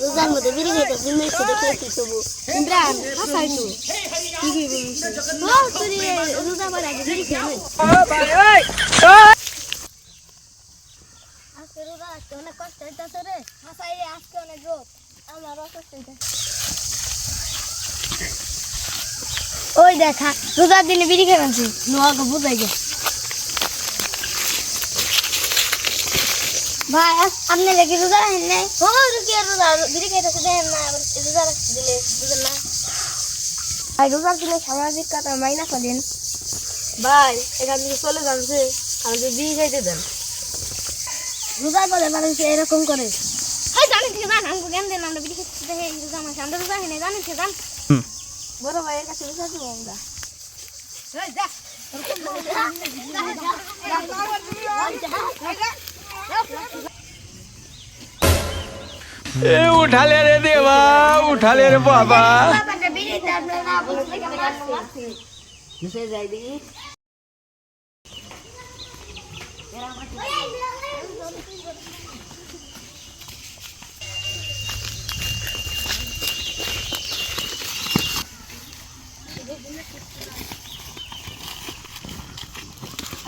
রোজার মধ্যে বিড়ি খেতে জিনিস দেখে কি তবু ইমরান হাসাই তো কি কি বলছিস ও তুই রোজা পরে আগে বিড়ি খেয়ে আজকে রোজা রাখতে অনেক কষ্ট হইতাছে রে হাসাই রে আজকে অনেক রোদ আমার অসুস্থ হইতাছে ওই দেখা রোজার দিনে বিড়ি খেয়ে আনছি নোয়াকে বুঝাই গে ভাই আপনি লেগে রোজা রাখেন নাই ও রুকি রোজা বিড়ি খাইতেছে দেখেন না রোজা রাখতে দিলে বুঝেন না ভাই রোজার দিনে সামাজিক কথা মাইনা ফেলেন ভাই এখান থেকে চলে যাচ্ছে আমাদের বিড়ি খাইতে দেন রোজার বলে মানুষ এরকম করে হ্যাঁ জানেন ঠিক জান আমাকে জ্ঞান দেন আমরা বিড়ি খাইতে দেখে রোজা মাসে আমরা রোজা হয় না জানেন ঠিক জান বড় ভাইয়ের কাছে রোজা দিব আমরা उठा ले रे देवा उठा ले रे बाबा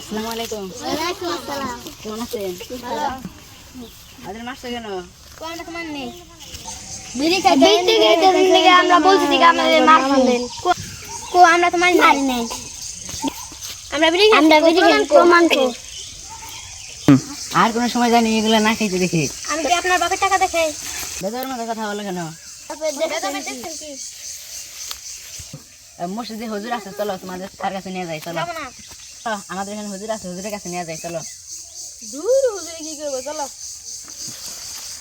আসসালামুয়ালাইকুম ওয়ালাইকুম আসসালাম কেমন আছেন ভালো আমাদের মাস্টার কেন কোন তোমার নেই বিড়ি খাইতে দিকে আমরা বলছি দিকে আমাদের মার দেন কো আমরা তোমার মারি নাই আমরা বিড়ি খাই প্রমাণ কো আর কোনো সময় জানি এগুলো না খাইতে দেখি আমি কি আপনার বাপের টাকা দেখাই বেজার মতো কথা বলো কেন দেখছেন কি মসজিদে হুজুর আছে চলো তোমাদের তার কাছে নিয়ে যাই চলো যাব না চলো, আমাদের এখানে হুজুর আছে হুজুরের কাছে নিয়ে যাই চলো দূর হুজুরে কি করব চলো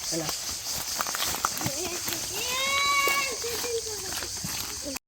চলো